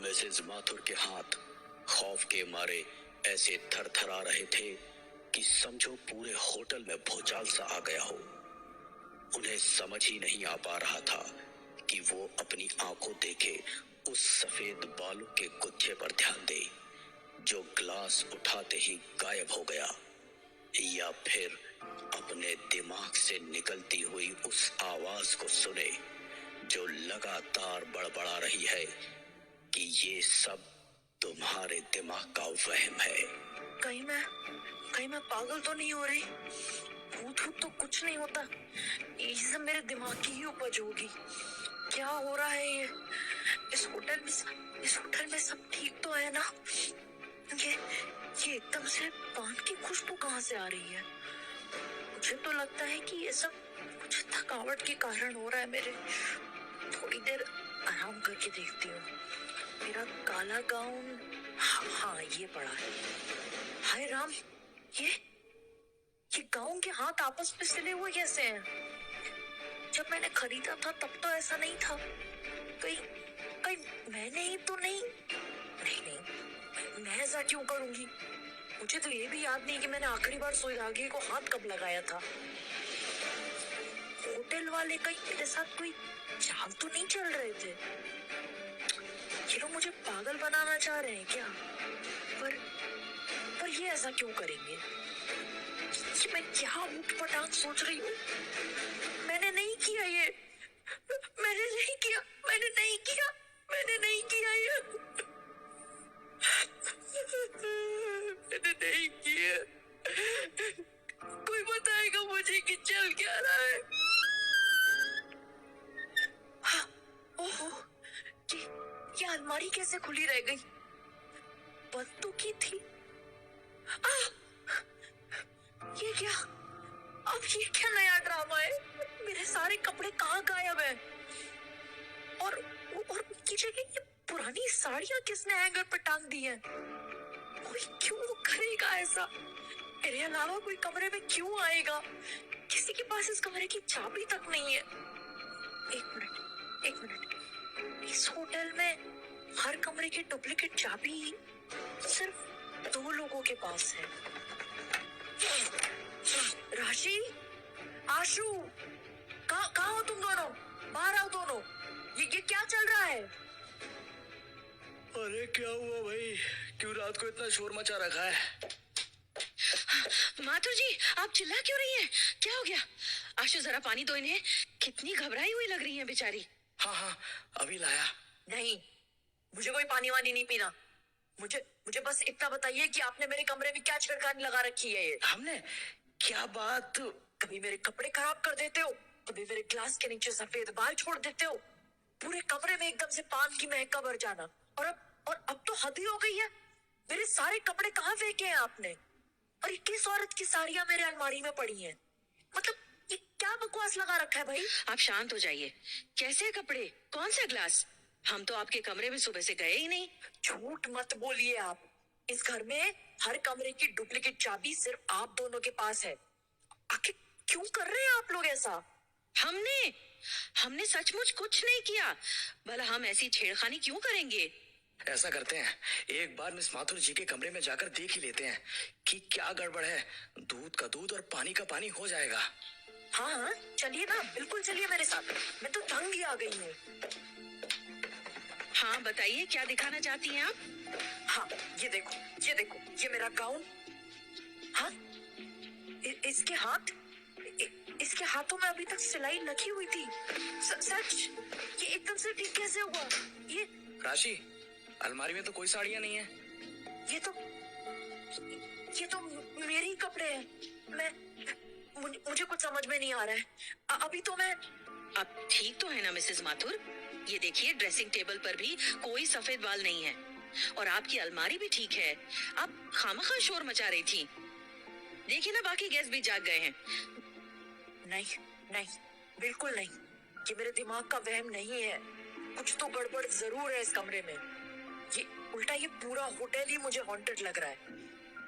Mrs Mathur के हाथ खौफ के मारे ऐसे थरथरा रहे थे कि समझो पूरे होटल में भूचाल सा आ गया हो। उन्हें समझ ही नहीं आ पा रहा था कि वो अपनी आंखों देखे उस सफेद बालों के गुच्छे पर ध्यान दे जो ग्लास उठाते ही गायब हो गया, या फिर अपने दिमाग से निकलती हुई उस आवाज को सुने जो लगातार बड़बड़ा रही है कि ये सब तुम्हारे दिमाग का वहम है। कहीं मैं पागल तो नहीं हो रही? भूत तो कुछ नहीं होता, ये सब मेरे दिमाग की ही उपज होगी। क्या हो रहा है ये? इस होटल में सब ठीक तो है ना? ये एकदम से पान की खुशबू कहाँ से आ रही है? मुझे तो लगता है कि ये सब कुछ थकावट के कारण हो रहा है मेरे। थोड़ी देर आराम करके देखती हूँ। मेरा काला गाउन, हाँ ये पड़ा है। हाय राम, ये गाउन के हाथ आपस में सिले हुए कैसे हैं? जब मैंने खरीदा था तब तो ऐसा नहीं था। कहीं मैंने ही तो नहीं, मैं ऐसा क्यों करूंगी? मुझे तो ये भी याद नहीं कि मैंने आखिरी बार सुई धागे को हाथ कब लगाया था। होटल वाले कहीं मेरे साथ कोई चाल तो नहीं चल रहे थे? ये लोग मुझे पागल बनाना चाह रहे हैं क्या? पर ये ऐसा क्यों करेंगे? कि मैं क्या ऊट-पटांग सोच रही हूँ? मैंने नहीं किया ये। मैंने नहीं किया ये। मैंने नहीं किया। कोई बताएगा मुझे कि चल क्या रहा है? हाँ, ओहो, ये अलमारी कैसे खुली रह गई? बंद तो की थी। ये क्या नया ड्रामा है? मेरे सारे कपड़े कहाँ गायब हैं? और उनकी जगह ये पुरानी साड़ियाँ किसने हैंगर पे टांग दी हैं? कोई क्यों करेगा ऐसा? मेरे अलावा कोई कमरे में क्यों आएगा? किसी के पास इस कमरे की चाबी तक नहीं है। एक मिनट। इस होटल में हर कमरे की डुप्लीकेट चाबी सिर्फ 2 लोगों के पास है। राशि, आशु, कहाँ हो तुम दोनों? बाहर आओ दोनों। ये क्या चल रहा है? अरे क्या हुआ भाई, क्यों रात को इतना शोर मचा रखा है? माथुर जी, आप चिल्ला क्यों रही हैं? क्या हो गया? आशु जरा पानी दो इन्हें, कितनी घबराई हुई लग रही है बेचारी। हाँ अभी लाया। नहीं, मुझे कोई पानी वानी नहीं पीना। मुझे बस इतना बताइए कि आपने मेरे कमरे में क्या छेड़खानी लगा रखी है? ये हमने क्या बात? कभी मेरे कपड़े खराब कर देते हो, कभी मेरे ग्लास के नीचे सफेद बाल छोड़ देते हो, पूरे कमरे में एकदम से पान की महक का भर जाना। और अब तो हद ही हो गई है। मेरे सारे कपड़े कहाँ फेंके हैं आपने? और ये किस औरत की साड़ियाँ मेरे अलमारी में पड़ी हैं? मतलब ये क्या बकवास लगा रखा है भाई? आप शांत हो जाइए। कैसे कपड़े, कौन सा ग्लास? हम तो आपके कमरे में सुबह से गए ही नहीं। झूठ मत बोलिए आप। इस घर में हर कमरे की डुप्लीकेट चाबी सिर्फ आप दोनों के पास है। आखिर क्यों कर रहे हैं आप लोग ऐसा? हमने सचमुच कुछ नहीं किया। भला हम ऐसी छेड़खानी क्यों करेंगे? ऐसा करते हैं, एक बार मिस माथुर जी के कमरे में जाकर देख ही लेते हैं कि क्या गड़बड़ है। दूध का दूध और पानी का पानी हो जाएगा। हाँ, चलिए ना, बिल्कुल चलिए मेरे साथ। मैं तो तंग ही आ गई हूँ। हाँ बताइए, क्या दिखाना चाहती हैं आप? हाँ, ये देखो, ये मेरा गाउन। हाँ, इसके हाथों में अभी तक सिलाई लगी हुई थी। सच, ये एकदम से ठीक कैसे हुआ? ये राशि, अलमारी में तो कोई साड़ियाँ नहीं है। ये तो मेरे ही कपड़े हैं। मुझे कुछ समझ में नहीं आ रहा है। अभी तो मैं अब ठीक तो है ना मिसेस माथुर? ये देखिए, ड्रेसिंग टेबल पर भी कोई सफेद बाल नहीं है और आपकी अलमारी भी ठीक है। आप खामखा शोर मचा रही थी। देखिए ना, बाकी गेस्ट भी जाग गए हैं। नहीं, बिल्कुल नहीं। ये मेरे दिमाग का वहम नहीं है। कुछ तो गड़बड़ जरूर है इस कमरे में। ये पूरा होटल ही मुझे हॉन्टेड लग रहा है।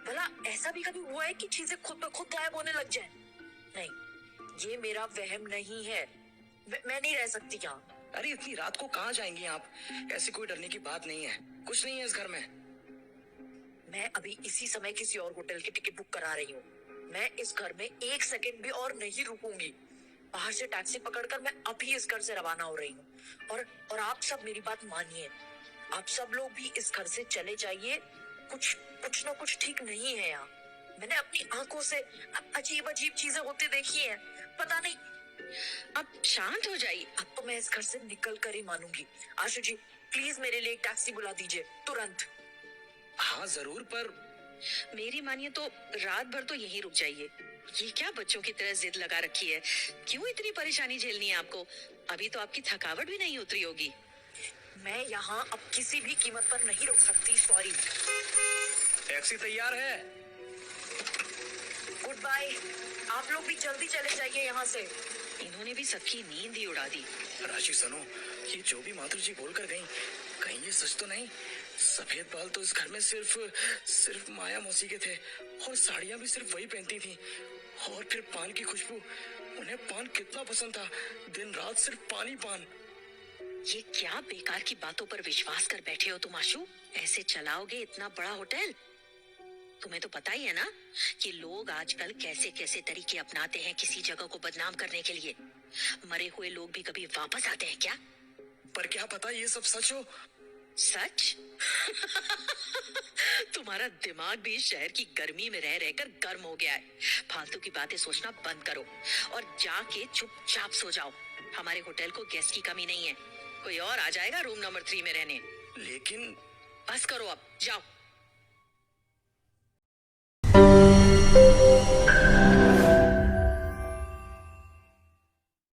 भला ऐसा भी कभी हुआ है कि चीजें खुद ब खुद गायब होने लग जाएं? नहीं, ये मेरा वहम नहीं है। मैं नहीं रह सकती यहाँ। अरे इतनी रात को कहाँ जाएंगी आप? ऐसी कोई डरने की बात नहीं है, कुछ नहीं है इस घर में। मैं अभी इसी समय किसी और होटल की टिकट बुक करा रही हूँ। मैं इस घर में एक सेकंड भी और नहीं रुकूंगी। बाहर से टैक्सी पकड़कर मैं अभी इस घर से रवाना हो रही हूँ। और आप सब मेरी बात मानिए, आप सब लोग भी इस घर से चले जाइए। कुछ कुछ ना कुछ ठीक नहीं है यहाँ। मैंने अपनी आंखों से अजीब अजीब चीजें होते देखी हैं। पता नहीं। अब शांत हो जाइए। अब तो मैं इस घर से निकल कर ही मानूंगी। आशु जी, प्लीज मेरे लिए एक टैक्सी बुला दीजिए तुरंत। हाँ जरूर, पर मेरी मानिए तो रात भर तो यहीं रुक जाइए। ये क्या बच्चों की तरह जिद लगा रखी है? क्यों इतनी परेशानी झेलनी है आपको? अभी तो आपकी थकावट भी नहीं उतरी होगी। मैं यहाँ अब किसी भी कीमत पर नहीं रुक सकती, सॉरी। टैक्सी तैयार है। Good bye. आप लोग भी जल्दी चले जाइए यहाँ से। इन्होंने भी सबकी नींद ही उड़ा दी। राशि सुनो, ये जो भी माधुर जी बोल कर गई, कहीं ये सच तो नहीं? सफेद बाल तो इस घर में सिर्फ माया मौसी के थे, और साड़ियां भी सिर्फ वही पहनती थी। और फिर पान की खुशबू, उन्हें पान कितना पसंद था, दिन रात सिर्फ पान। ये क्या बेकार की बातों पर विश्वास कर बैठे हो तुम आशु? ऐसे चलाओगे इतना बड़ा होटल? तुम्हें तो पता ही है ना कि लोग आजकल कैसे कैसे तरीके अपनाते हैं किसी जगह को बदनाम करने के लिए। मरे हुए लोग भी कभी वापस आते हैं क्या? पर क्या पता ये सब सच हो। सच? तुम्हारा दिमाग भी शहर की गर्मी में रह रहकर गर्म हो गया है। फालतू की बातें सोचना बंद करो और जाके चुपचाप सो जाओ। हमारे होटल को गेस्ट की कमी नहीं है। कोई और आ जाएगा रूम नंबर 3 में रहने। लेकिन बस करो अब, जाओ।